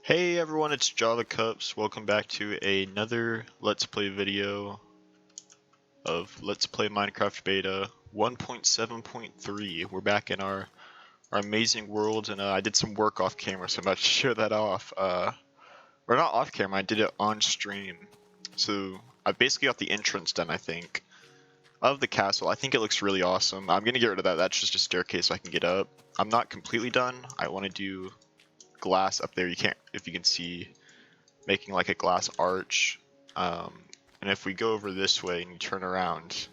Hey everyone, it's JavaKups. Welcome back to another Let's Play video of Let's Play Minecraft Beta 1.7.3. We're back in our amazing world, and I did some work off camera, so I'm about to show that off. Or not off camera, I did it on stream. So I basically got the entrance done, I think, of the castle. I think it looks really awesome. I'm gonna get rid of that. That's just a staircase I can get up. I'm not completely done. I want to do glass up there. You can't, if you can see, making like a glass arch. And if we go over this way and you turn around,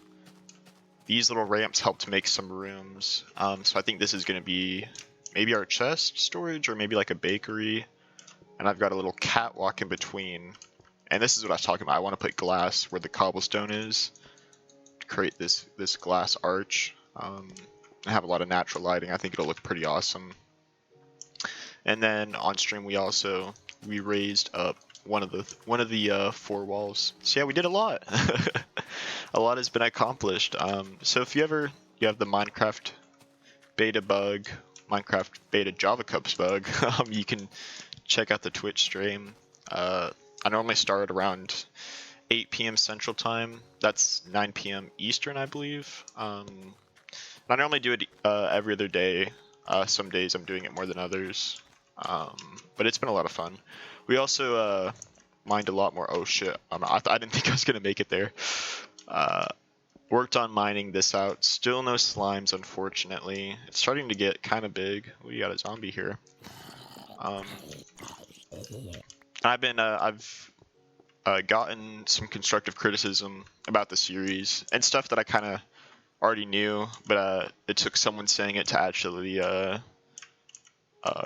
these little ramps help to make some rooms. So I think this is going to be maybe our chest storage or maybe like a bakery. And I've got a little catwalk in between. And this is what I was talking about. I want to put glass where the cobblestone is to create this glass arch. And have a lot of natural lighting. I think it'll look pretty awesome. And then on stream we raised up one of the four walls. So yeah, we did a lot. A lot has been accomplished. So if you have the Minecraft beta bug, Minecraft beta JavaKups bug, you can check out the Twitch stream. I normally start around 8 p.m. Central Time. That's 9 p.m. Eastern, I believe. I normally do it every other day. Some days I'm doing it more than others. But it's been a lot of fun. We also mined a lot more. Oh shit, I didn't think I was gonna make it there. Worked on mining this out. Still no slimes, unfortunately. It's starting to get kind of big. We got a zombie here. I've gotten some constructive criticism about the series and stuff that I kind of already knew, but it took someone saying it to actually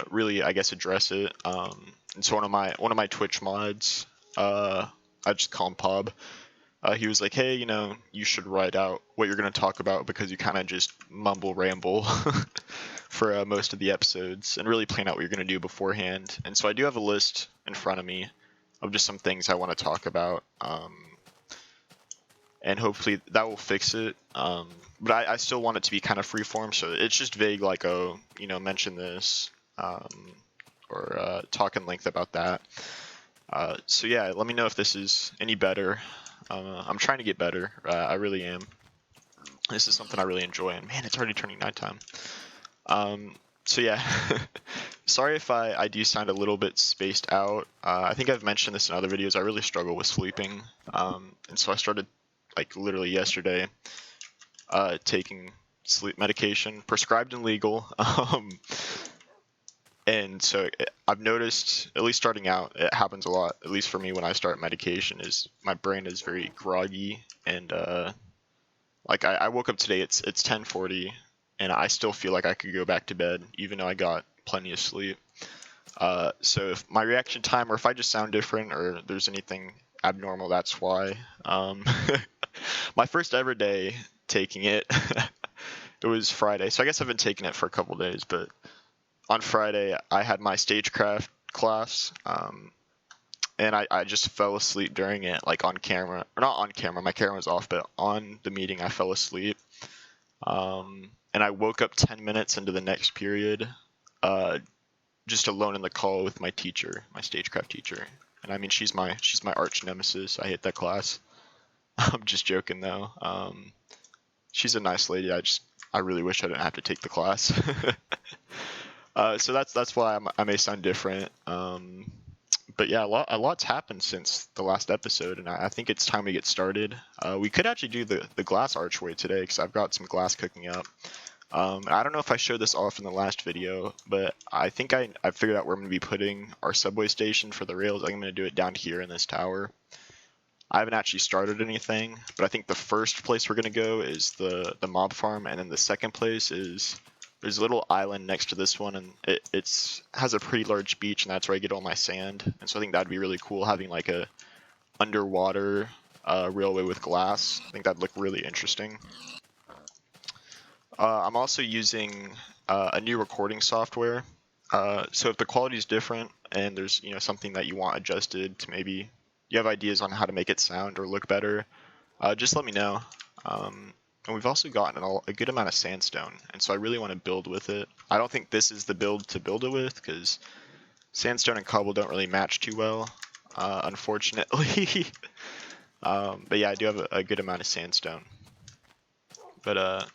really, I guess, address it. And so one of my Twitch mods, I just call him Pob. He was like, "Hey, you should write out what you're gonna talk about because you kind of just mumble ramble for most of the episodes, and really plan out what you're gonna do beforehand." And so I do have a list in front of me of just some things I want to talk about, and hopefully that will fix it. But I still want it to be kind of freeform, so it's just vague, like, oh, mention this. Or talk in length about that. So yeah, let me know if this is any better. I'm trying to get better. I really am. This is something I really enjoy, and man, it's already turning nighttime. So yeah, sorry if I do sound a little bit spaced out. I think I've mentioned this in other videos. I really struggle with sleeping, and so I started, like, literally yesterday, taking sleep medication, prescribed and legal. And so I've noticed, at least starting out, it happens a lot, at least for me when I start medication, is my brain is very groggy. And like I woke up today, it's 10:40, and I still feel like I could go back to bed, even though I got plenty of sleep. So if my reaction time, or if I just sound different, or there's anything abnormal, that's why. My first ever day taking it, it was Friday. So I guess I've been taking it for a couple days, but on Friday, I had my stagecraft class, and I just fell asleep during it, like on camera. Or not on camera, my camera was off, but on the meeting I fell asleep. And I woke up 10 minutes into the next period, just alone in the call with my teacher, my stagecraft teacher. And I mean, she's my arch nemesis. I hate that class. I'm just joking though. She's a nice lady. I really wish I didn't have to take the class. So that's why I may sound different. But yeah, a lot's happened since the last episode, and I think it's time we get started. We could actually do the glass archway today, because I've got some glass cooking up. I don't know if I showed this off in the last video, but I think I figured out where I'm going to be putting our subway station for the rails. I'm going to do it down here in this tower. I haven't actually started anything, but I think the first place we're going to go is the mob farm, and then the second place is... There's a little island next to this one, and it has a pretty large beach, and that's where I get all my sand. And so I think that'd be really cool, having like a underwater railway with glass. I think that'd look really interesting. I'm also using a new recording software. So if the quality is different and there's something that you want adjusted to, maybe you have ideas on how to make it sound or look better, just let me know. And we've also gotten a good amount of sandstone, and so I really want to build with it. I don't think this is the build to build it with, because Sandstone and cobble don't really match too well, unfortunately. But yeah, I do have a good amount of sandstone. But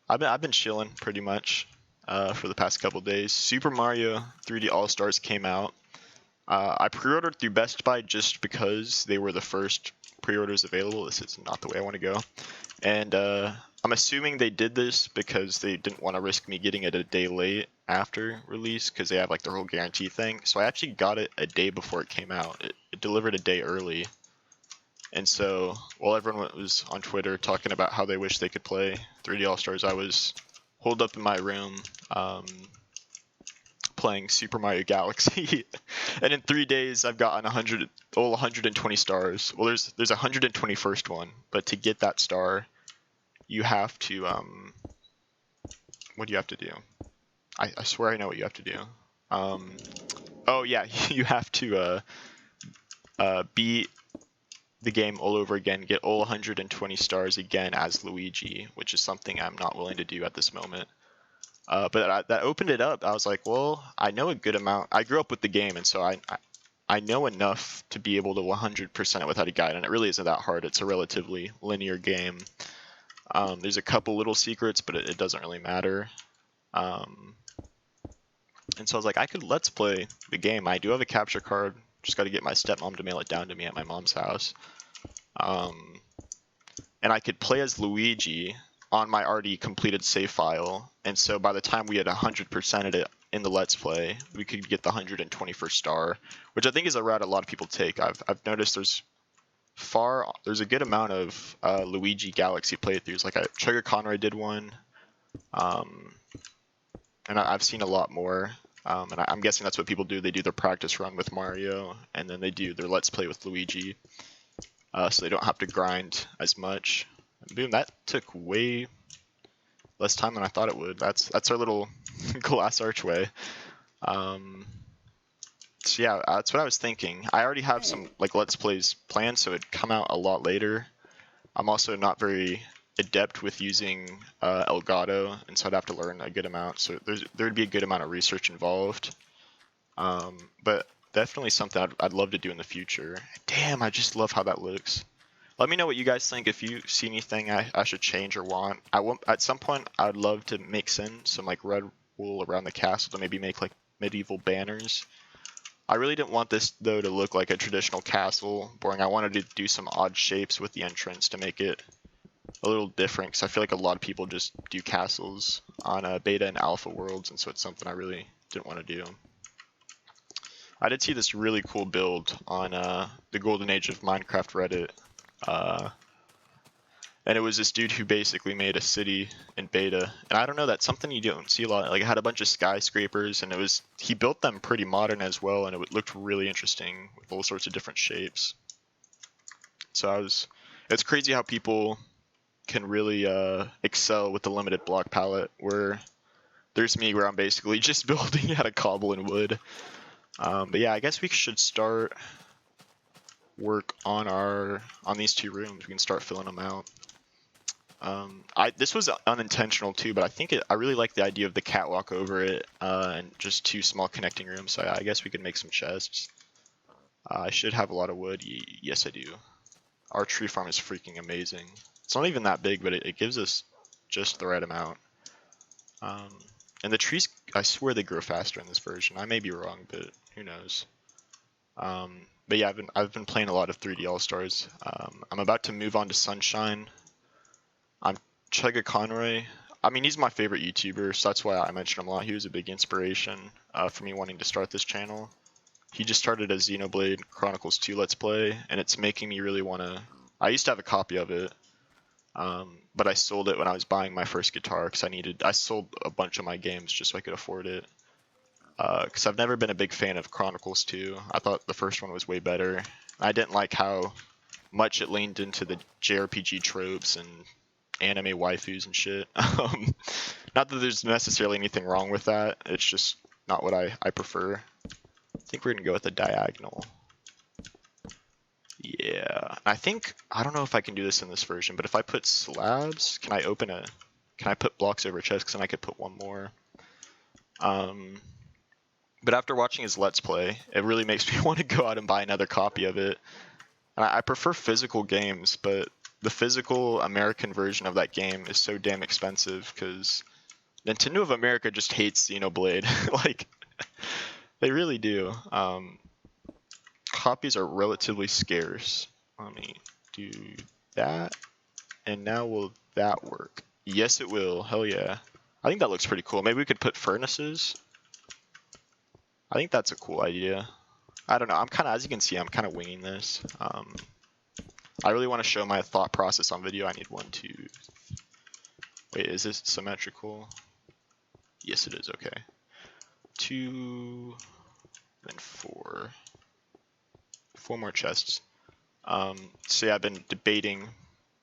I've been chilling pretty much for the past couple days. Super Mario 3D All-Stars came out. I pre-ordered through Best Buy just because they were the first pre-orders available. This is not the way I want to go. And I'm assuming they did this because they didn't want to risk me getting it a day late after release, because they have like their whole guarantee thing. So I actually got it a day before it came out. It delivered a day early. And so while everyone was on Twitter talking about how they wish they could play 3D All-Stars, I was holed up in my room playing Super Mario Galaxy. And in 3 days I've gotten 120 stars. Well, there's a 121st one, but to get that star you have to what do you have to do? I swear I know what you have to do. Oh yeah, you have to beat the game all over again, get all 120 stars again as Luigi, which is something I'm not willing to do at this moment. But that opened it up. I was like, well, I know a good amount. I grew up with the game, and so I know enough to be able to 100% it without a guide, and it really isn't that hard. It's a relatively linear game. There's a couple little secrets, but it doesn't really matter. And so I was like, I could let's play the game. I do have a capture card. Just got to get my stepmom to mail it down to me at my mom's house. And I could play as Luigi on my already completed save file. And so by the time we had 100%ed it in the Let's Play, we could get the 121st star, which I think is a route a lot of people take. I've noticed there's a good amount of Luigi Galaxy playthroughs. Like Trigger Conroy did one, and I've seen a lot more. And I'm guessing that's what people do. They do their practice run with Mario, and then they do their Let's Play with Luigi, so they don't have to grind as much. And boom, that took way less time than I thought it would. That's our little glass archway. So yeah, that's what I was thinking. I already have some like Let's Plays planned, so it'd come out a lot later. I'm also not very adept with using Elgato, and so I'd have to learn a good amount. So there'd be a good amount of research involved. But definitely something I'd love to do in the future. Damn, I just love how that looks. Let me know what you guys think. If you see anything I should change or want. At some point I'd love to mix in some like red wool around the castle to maybe make like medieval banners. I really didn't want this though to look like a traditional castle. Boring. I wanted to do some odd shapes with the entrance to make it a little different, because I feel like a lot of people just do castles on beta and alpha worlds, and so it's something I really didn't want to do. I did see this really cool build on the Golden Age of Minecraft Reddit, and it was this dude who basically made a city in beta, and I don't know, that's something you don't see a lot. Like, it had a bunch of skyscrapers, and he built them pretty modern as well, and it looked really interesting with all sorts of different shapes. So it's crazy how people can really excel with the limited block palette, where there's me where I'm basically just building out of cobble and wood. But yeah, I guess we should start work on these two rooms. We can start filling them out. This was unintentional too, but I really like the idea of the catwalk over it, and just two small connecting rooms. So I guess we could make some chests. I should have a lot of wood. Yes, I do. Our tree farm is freaking amazing. It's not even that big, but it gives us just the right amount. And the trees, I swear they grow faster in this version. I may be wrong, but who knows. But yeah, I've been playing a lot of 3D All-Stars. I'm about to move on to Sunshine. I'm Chugga Conroy. I mean, he's my favorite YouTuber, so that's why I mentioned him a lot. He was a big inspiration for me wanting to start this channel. He just started a Xenoblade Chronicles 2 Let's Play, and it's making me really want to... I used to have a copy of it, but I sold it when I was buying my first guitar, because I sold a bunch of my games just so I could afford it. Because I've never been a big fan of Chronicles 2. I thought the first one was way better. I didn't like how much it leaned into the JRPG tropes and anime waifus and shit. Not that there's necessarily anything wrong with that, it's just not what I prefer. I think we're gonna go with the diagonal. Yeah, I don't know if I can do this in this version, but if I put slabs, can I put blocks over a chest, because then I could put one more. But after watching his Let's Play, it really makes me want to go out and buy another copy of it. And I prefer physical games, but the physical American version of that game is so damn expensive because Nintendo of America just hates Xenoblade. Like, they really do. Copies are relatively scarce. Let me do that. And now will that work? Yes, it will. Hell yeah. I think that looks pretty cool. Maybe we could put furnaces. I think that's a cool idea. I don't know. I'm kind of, as you can see, I'm kind of winging this. I really want to show my thought process on video. I need 1, 2. Wait, is this symmetrical? Yes, it is. Okay. 2, then 4. 4 more chests. So yeah, I've been debating,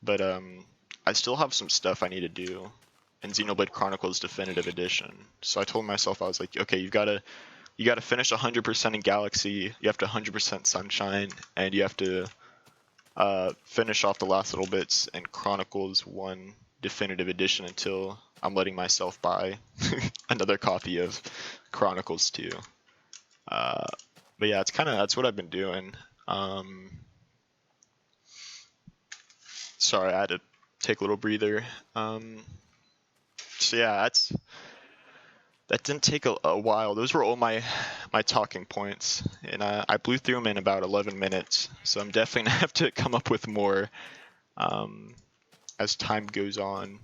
but I still have some stuff I need to do in Xenoblade Chronicles Definitive Edition. So I told myself, I was like, okay, you gotta finish 100% in Galaxy, you have to 100% Sunshine, and you have to finish off the last little bits in Chronicles 1 Definitive Edition until I'm letting myself buy another copy of Chronicles 2. But yeah, that's what I've been doing. Sorry, I had to take a little breather. So yeah, that didn't take a while. Those were all my talking points, and I blew through them in about 11 minutes. So I'm definitely gonna have to come up with more as time goes on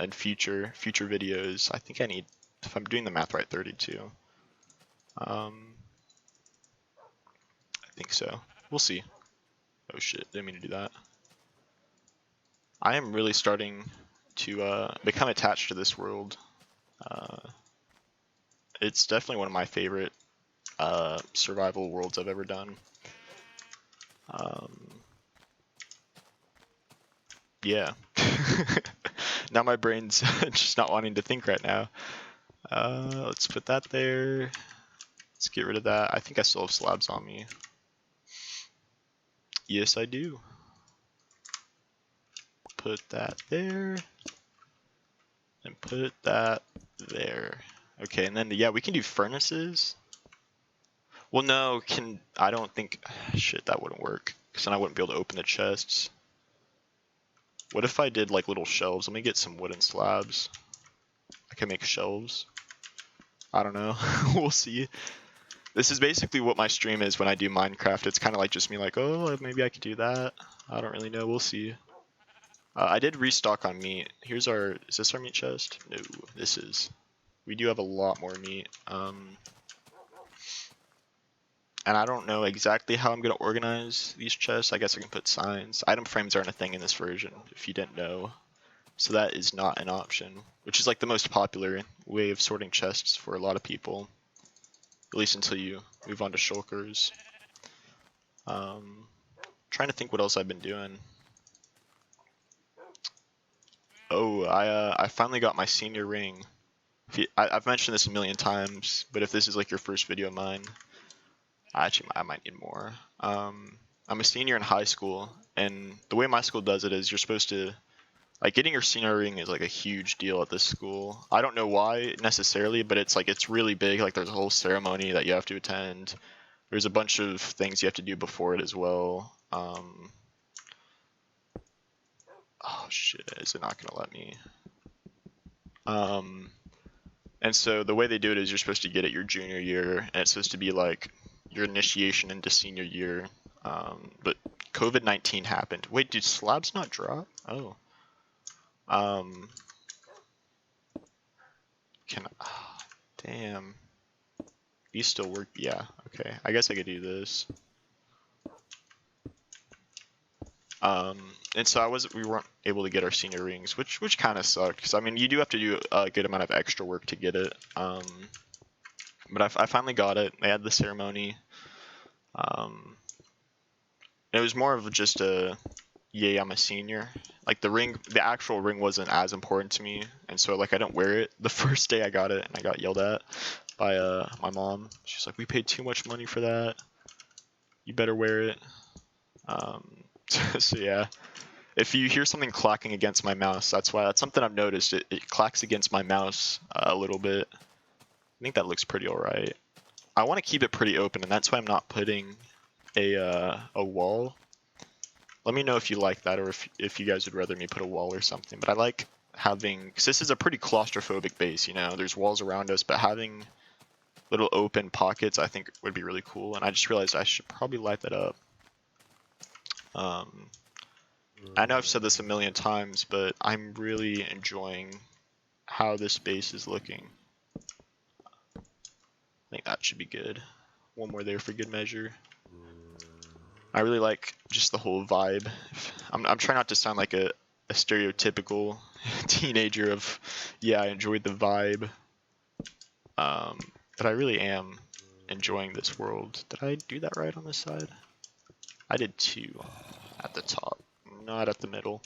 in future videos. I think I need, if I'm doing the math right, 32. I think so. We'll see. Oh shit, didn't mean to do that. I am really starting to become attached to this world. It's definitely one of my favorite survival worlds I've ever done. Yeah. Now my brain's just not wanting to think right now. Let's put that there. Let's get rid of that. I think I still have slabs on me. Yes, I do. Put that there. And put that there. Okay, and then, yeah, we can do furnaces. Well, no, I don't think, shit, that wouldn't work. Because then I wouldn't be able to open the chests. What if I did, like, little shelves? Let me get some wooden slabs. I can make shelves. I don't know. We'll see. This is basically what my stream is when I do Minecraft. It's kind of like just me like, oh, maybe I could do that. I don't really know. We'll see. I did restock on meat. Here's our, is this our meat chest? No, this is. We do have a lot more meat. And I don't know exactly how I'm going to organize these chests. I guess I can put signs. Item frames aren't a thing in this version, if you didn't know. So that is not an option, which is like the most popular way of sorting chests for a lot of people. At least until you move on to shulkers. Trying to think what else I've been doing. Oh, I finally got my senior ring. I've mentioned this a million times, but if this is like your first video of mine, I might need more. I'm a senior in high school, and the way my school does it is you're supposed to, like, getting your senior ring is like a huge deal at this school. I don't know why necessarily, but it's like, it's really big. Like, there's a whole ceremony that you have to attend. There's a bunch of things you have to do before it as well. Oh shit, is it not gonna let me? And so the way they do it is you're supposed to get it your junior year, and it's supposed to be like your initiation into senior year. But COVID-19 happened. Wait, did slabs not drop? Oh. Damn. These still work? Yeah, okay. I guess I could do this. And so we weren't able to get our senior rings, which kind of sucked, because I mean, you do have to do a good amount of extra work to get it. But I finally got it. They had the ceremony. It was more of just a, yay, I'm a senior. Like, the actual ring wasn't as important to me, and so like I don't wear it. The first day I got it, and I got yelled at by my mom. She's like, we paid too much money for that. You better wear it. So yeah, if you hear something clacking against my mouse, that's something I've noticed. It clacks against my mouse a little bit. I think that looks pretty alright. I want to keep it pretty open, and that's why I'm not putting a wall. Let me know if you like that, or if you guys would rather me put a wall or something. But I like having, because this is a pretty claustrophobic base, you know, there's walls around us, but having little open pockets I think would be really cool. And I just realized I should probably light that up. I know I've said this a million times, but I'm really enjoying how this base is looking. I think that should be good. One more there for good measure. I really like just the whole vibe. I'm trying not to sound like a stereotypical teenager of, yeah, I enjoyed the vibe. But I really am enjoying this world. Did I do that right on this side? I did 2 at the top, not at the middle.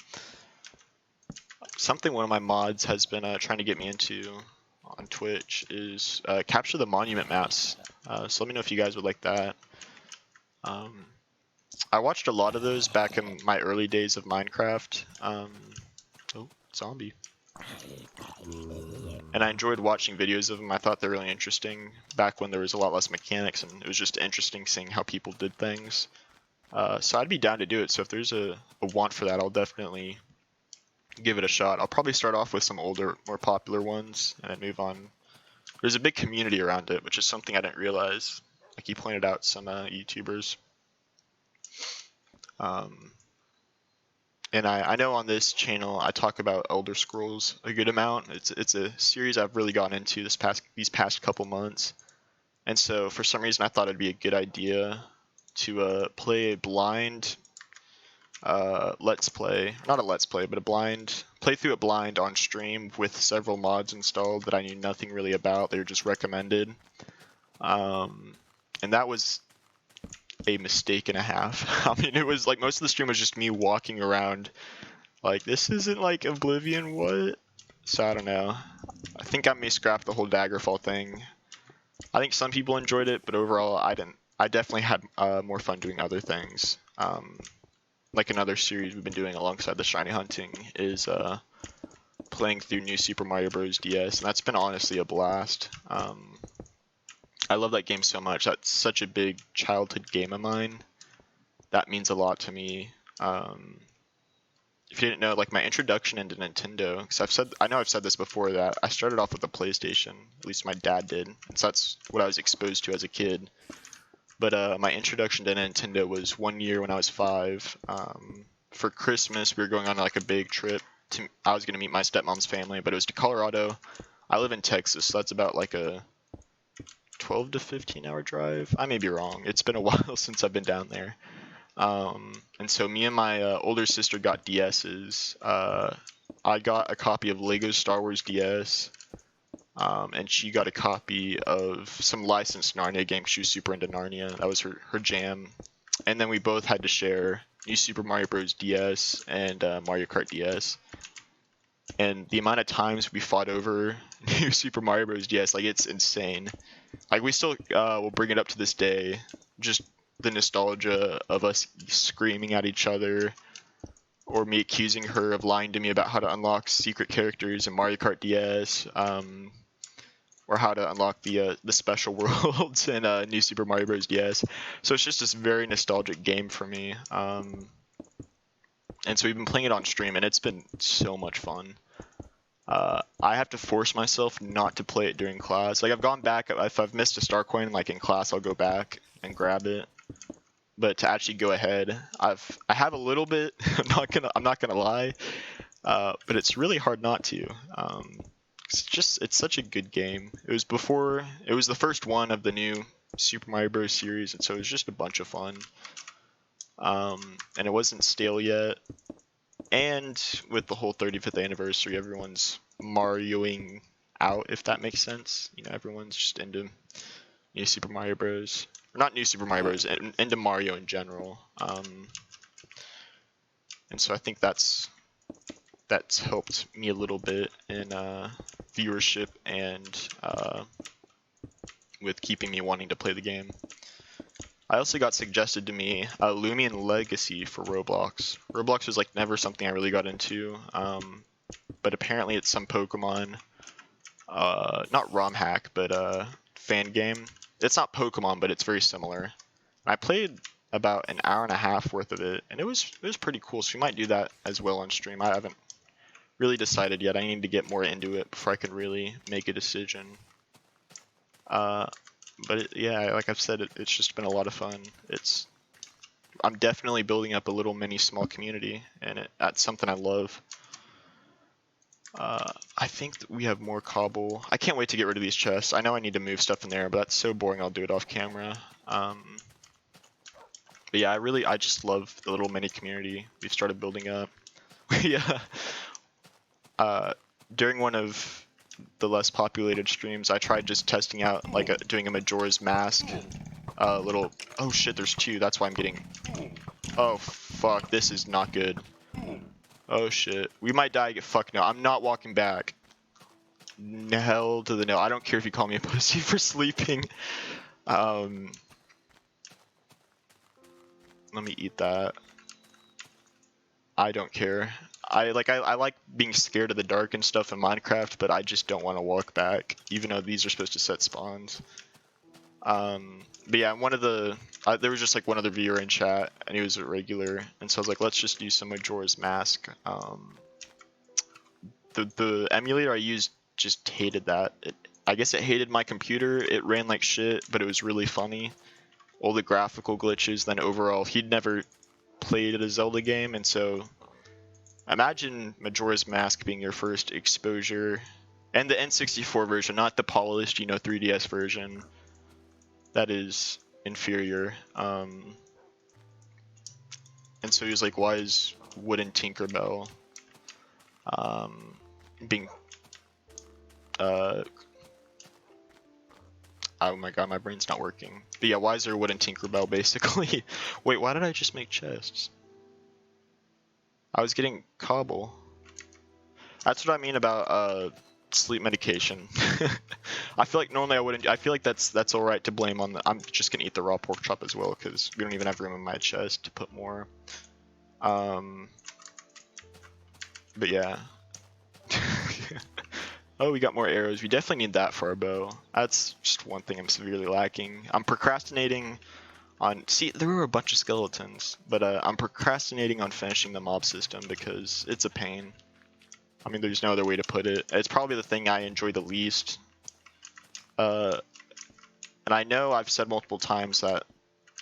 Something one of my mods has been trying to get me into on Twitch is capture the monument maps. So let me know if you guys would like that. I watched a lot of those back in my early days of Minecraft. Oh, zombie. And I enjoyed watching videos of them. I thought they're really interesting back when there was a lot less mechanics, and it was just interesting seeing how people did things. So I'd be down to do it. So if there's a want for that, I'll definitely give it a shot. I'll probably start off with some older, more popular ones and then move on. There's a big community around it, which is something I didn't realize. Like you pointed out, some YouTubers. And I know on this channel I talk about Elder Scrolls a good amount. It's a series I've really gotten into these past couple months, and so for some reason I thought it'd be a good idea to play a blind let's play, not a let's play, but a blind playthrough blind on stream with several mods installed that I knew nothing really about. They were just recommended, and that was a mistake and a half. I mean, it was like most of the stream was just me walking around like, this isn't like Oblivion, what? So I don't know. I think I may scrap the whole Daggerfall thing. I think some people enjoyed it, but overall I didn't. I definitely had more fun doing other things. Like another series we've been doing alongside the shiny hunting is playing through New Super Mario Bros. DS, and that's been honestly a blast. I love that game so much. That's such a big childhood game of mine. That means a lot to me. If you didn't know, like my introduction into Nintendo, because I know I've said this before, that I started off with a PlayStation. At least my dad did. So that's what I was exposed to as a kid. But my introduction to Nintendo was one year when I was 5. For Christmas, we were going on like a big trip. I was gonna meet my stepmom's family, but it was to Colorado. I live in Texas, so that's about like a 12 to 15 hour drive. I may be wrong. It's been a while since I've been down there. And so me and my older sister got DS's. I got a copy of Lego Star Wars DS, and she got a copy of some licensed Narnia game. She was super into Narnia. That was her jam. And then we both had to share New Super Mario Bros. DS and Mario Kart DS. And the amount of times we fought over New Super Mario Bros. DS, like, it's insane. Like, we still will bring it up to this day. Just the nostalgia of us screaming at each other, or me accusing her of lying to me about how to unlock secret characters in Mario Kart DS, or how to unlock the special worlds in New Super Mario Bros. DS. So it's just this very nostalgic game for me. And so we've been playing it on stream, and it's been so much fun. I have to force myself not to play it during class. Like, I've gone back, if I've missed a star coin, like in class, I'll go back and grab it. But to actually go ahead, I have a little bit. I'm not gonna lie, but it's really hard not to. It's such a good game. It was the first one of the new Super Mario Bros. Series, and so it was just a bunch of fun. And it wasn't stale yet. And with the whole 35th anniversary, everyone's Marioing out, if that makes sense. You know, everyone's just into New Super Mario Bros. Or not New Super Mario Bros. Into Mario in general. And so I think that's helped me a little bit in viewership and with keeping me wanting to play the game. I also got suggested to me Lumion Legacy for Roblox. Roblox was like never something I really got into, but apparently it's some Pokemon, not ROM hack, but fan game. It's not Pokemon, but it's very similar. I played about an hour and a half worth of it, and it was pretty cool. So we might do that as well on stream. I haven't really decided yet. I need to get more into it before I can really make a decision. But yeah, like I've said, it's just been a lot of fun. I'm definitely building up a little mini small community, and that's something I love. I think that we have more cobble. I can't wait to get rid of these chests. I know I need to move stuff in there, but that's so boring. I'll do it off camera. But yeah, I just love the little mini community we've started building up. Yeah. During one of the less populated streams, I tried just testing out, like, doing a Majora's Mask. Oh shit, there's two. That's why I'm getting. Oh fuck, this is not good. Oh shit, we might die. Fuck no, I'm not walking back. Hell to the no. I don't care if you call me a pussy for sleeping. Let me eat that. I don't care. I like being scared of the dark and stuff in Minecraft, but I just don't want to walk back, even though these are supposed to set spawns. But yeah, there was just like one other viewer in chat, and he was a regular, and so I was like, let's just do some Majora's Mask. The emulator I used just hated that. I guess it hated my computer. It ran like shit, but it was really funny. All the graphical glitches, then overall, he'd never played a Zelda game, and so imagine Majora's Mask being your first exposure, and the N64 version, not the polished, 3DS version. That is inferior. And so he was like, why is Wooden Tinkerbell being oh my god, my brain's not working. But yeah, why is there a Wooden Tinkerbell basically? Wait, why did I just make chests? I was getting cobble. That's what I mean about sleep medication. I feel like normally I wouldn't. I feel like that's all right to blame on. I'm just gonna eat the raw pork chop as well because we don't even have room in my chest to put more. But yeah. Oh, we got more arrows. We definitely need that for our bow. That's just one thing I'm severely lacking. I'm procrastinating on. See, there were a bunch of skeletons, but I'm procrastinating on finishing the mob system because it's a pain. I mean, there's no other way to put it. It's probably the thing I enjoy the least. And I know I've said multiple times that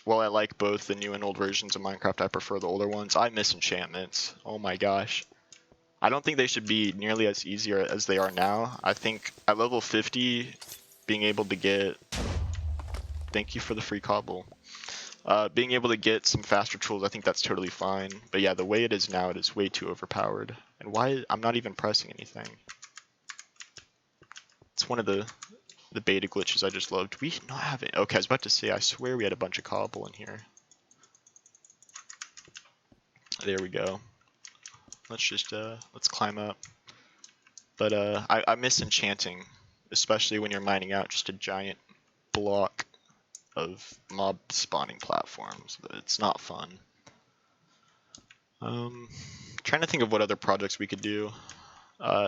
while I like both the new and old versions of Minecraft, I prefer the older ones. I miss enchantments. Oh my gosh. I don't think they should be nearly as easy as they are now. I think at level 50, being able to get... Thank you for the free cobble. Being able to get some faster tools, I think that's totally fine. But yeah, the way it is now, it is way too overpowered. And why? I'm not even pressing anything. It's one of the beta glitches I just loved. We not have it. Okay, I was about to say, I swear we had a bunch of cobble in here. There we go. Let's just, let's climb up. But I miss enchanting, especially when you're mining out just a giant block of mob spawning platforms. It's not fun. Trying to think of what other projects we could do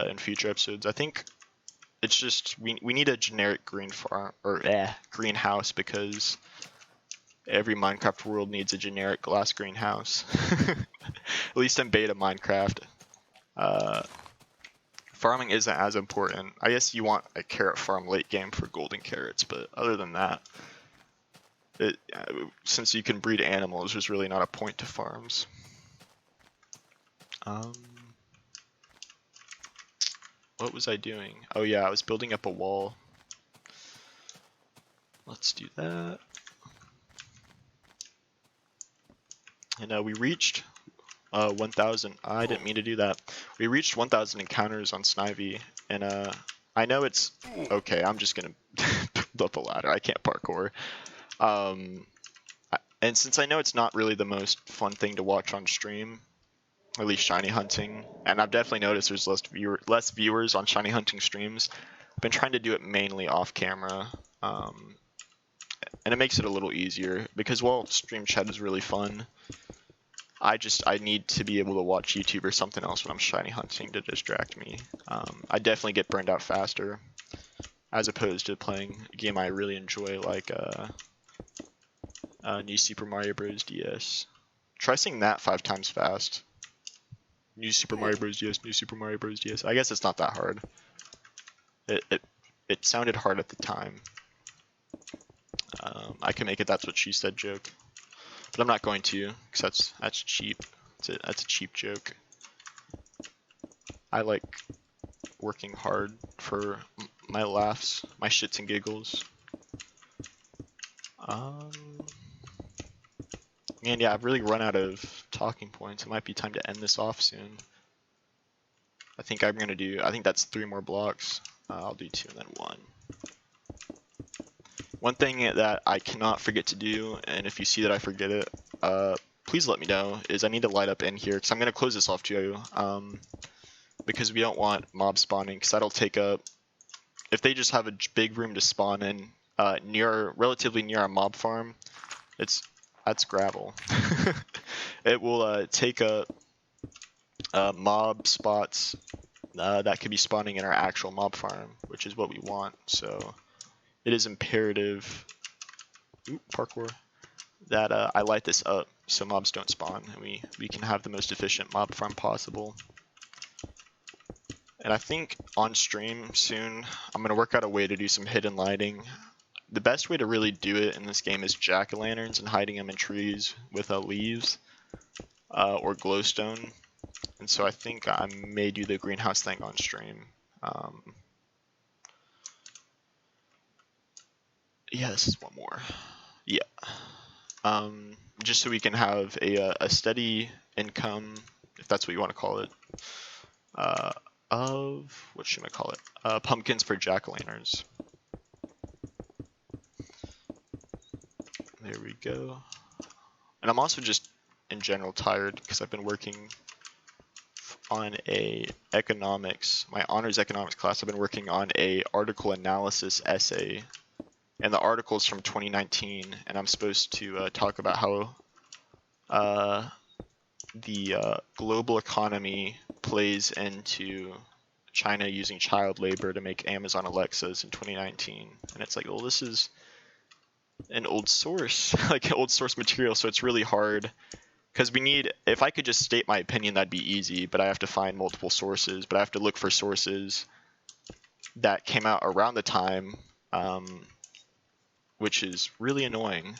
in future episodes. I think it's just we need a generic green farm or greenhouse because every Minecraft world needs a generic glass greenhouse. At least in beta Minecraft. Farming isn't as important. I guess you want a carrot farm late game for golden carrots, but other than that, since you can breed animals, there's really not a point to farms. What was I doing? Oh yeah, I was building up a wall. Let's do that. And we reached 1,000. I didn't mean to do that. We reached 1,000 encounters on Snivy, and I know it's okay. I'm just gonna build up a ladder. I can't parkour. And since I know it's not really the most fun thing to watch on stream, at least shiny hunting, and I've definitely noticed there's less viewers on shiny hunting streams. I've been trying to do it mainly off camera, and it makes it a little easier because while stream chat is really fun, I need to be able to watch YouTube or something else when I'm shiny hunting to distract me. I definitely get burned out faster. as opposed to playing a game I really enjoy like New Super Mario Bros. DS. Try saying that 5 times fast. New Super Mario Bros. DS, New Super Mario Bros. DS. I guess it's not that hard. It sounded hard at the time. I can make it "that's what she said" joke, but I'm not going to, because that's cheap. That's a cheap joke. I like working hard for my laughs, my shits and giggles. And yeah, I've really run out of talking points. It might be time to end this off soon. I think that's 3 more blocks. I'll do 2 and then 1. One thing that I cannot forget to do, and if you see that I forget it, please let me know, is I need to light up in here, because I'm going to close this off too, because we don't want mob spawning, because that'll take up, if they just have a big room to spawn in, relatively near our mob farm, that's gravel. It will take up mob spots that could be spawning in our actual mob farm, which is what we want, so it is imperative, parkour, that I light this up so mobs don't spawn and we can have the most efficient mob farm possible. And I think on stream soon, I'm going to work out a way to do some hidden lighting. The best way to really do it in this game is jack-o'-lanterns and hiding them in trees with leaves or glowstone. And so I think I may do the greenhouse thing on stream. Yeah, this is one more. Yeah. Just so we can have a steady income, if that's what you want to call it, of, what should I call it? Pumpkins for jack-o'-lanterns. There we go. And I'm also just, in general, tired because I've been working on my honors economics class. I've been working on a article analysis essay, and the article is from 2019, and I'm supposed to talk about how the global economy plays into China using child labor to make Amazon Alexas in 2019. And it's like, well, this is an old source, like old source material, so it's really hard. Because if I could just state my opinion, that'd be easy, but I have to find multiple sources, but I have to look for sources that came out around the time, which is really annoying.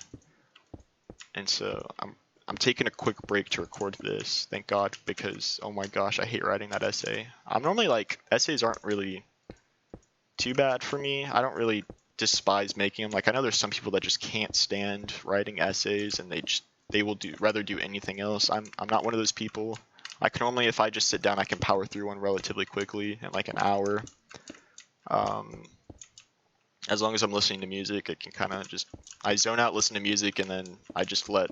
And so I'm taking a quick break to record this, thank God, because oh my gosh, I hate writing that essay. I'm normally like, essays aren't really too bad for me. I don't really despise making them. Like, I know there's some people that just can't stand writing essays and they will rather do anything else. I'm not one of those people. I can only, if I just sit down, I can power through one relatively quickly in like an hour. As long as I'm listening to music, it can kind of I zone out, listen to music, and then I just let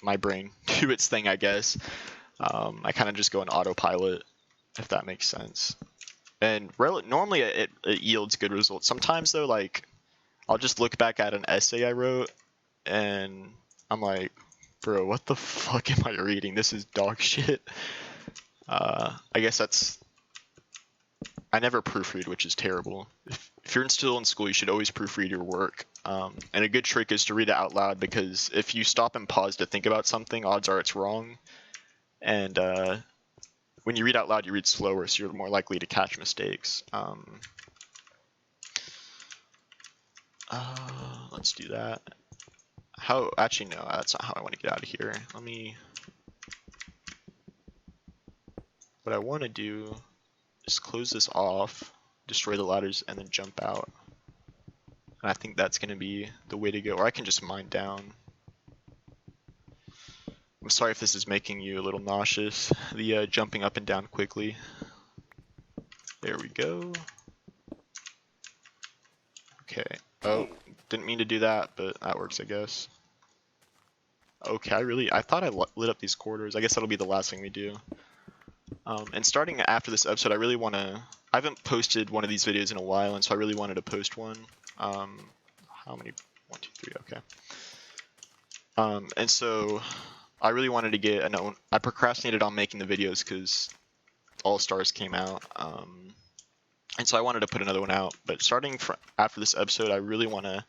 my brain do its thing, I guess. I kind of just go in autopilot, if that makes sense. And normally it yields good results. Sometimes though, like, I'll just look back at an essay I wrote, and I'm like, bro, what the fuck am I reading? This is dog shit. I guess I never proofread, which is terrible. If you're still in school, you should always proofread your work. And a good trick is to read it out loud, because if you stop and pause to think about something, odds are it's wrong. And when you read out loud, you read slower, so you're more likely to catch mistakes. Let's do that. Actually, no, that's not how I want to get out of here. What I want to do is close this off, destroy the ladders, and then jump out. And I think that's going to be the way to go. Or I can just mine down. I'm sorry if this is making you a little nauseous, the jumping up and down quickly. There we go. Okay. Oh, didn't mean to do that, but that works, I guess. Okay, I thought I lit up these corridors. I guess that'll be the last thing we do. And starting after this episode, I haven't posted one of these videos in a while, and so I really wanted to post one. How many? 1, 2, 3, okay. And so I really wanted to get I procrastinated on making the videos because Allstars came out. And so I wanted to put another one out. But starting from after this episode, I really want to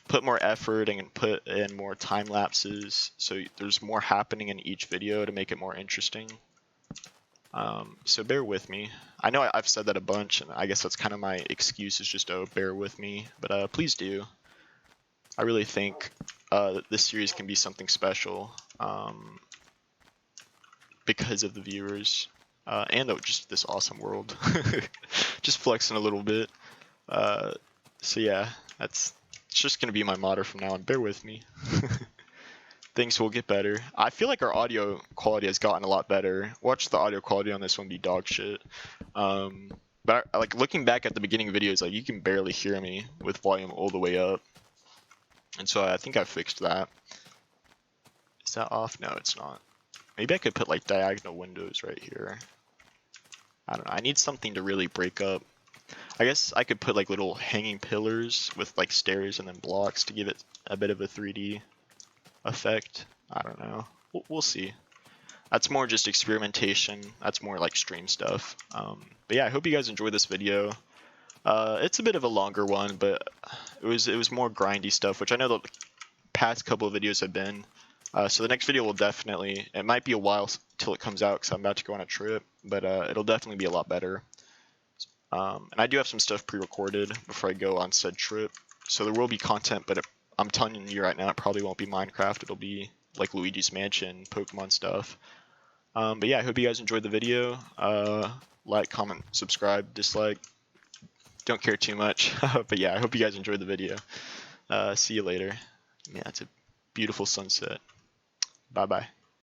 put more effort and put in more time lapses, so there's more happening in each video to make it more interesting. So bear with me. I know I've said that a bunch, and I guess that's kind of my excuse, is just, oh, bear with me. But please do. I really think that this series can be something special because of the viewers and just this awesome world. Just flexing a little bit. So yeah, it's just going to be my motto from now on. Bear with me. Things will get better. I feel like our audio quality has gotten a lot better. Watch the audio quality on this one be dog shit. But like looking back at the beginning videos, like you can barely hear me with volume all the way up. And so I think I fixed that. Is that off? No, it's not. Maybe I could put like diagonal windows right here. I don't know. I need something to really break up. I guess I could put like little hanging pillars with like stairs and then blocks to give it a bit of a 3D effect. I don't know. We'll see. That's more just experimentation. That's more like stream stuff. But yeah, I hope you guys enjoyed this video. It's a bit of a longer one, but it was more grindy stuff, which I know the past couple of videos have been. So the next video will definitely, it might be a while till it comes out because I'm about to go on a trip, but it'll definitely be a lot better. And I do have some stuff pre-recorded before I go on said trip, so there will be content, but I'm telling you right now, it probably won't be Minecraft. It'll be like Luigi's Mansion, Pokemon stuff. But yeah, I hope you guys enjoyed the video. Like, comment, subscribe, dislike. Don't care too much. But yeah, I hope you guys enjoyed the video. See you later. Yeah, it's a beautiful sunset. Bye-bye.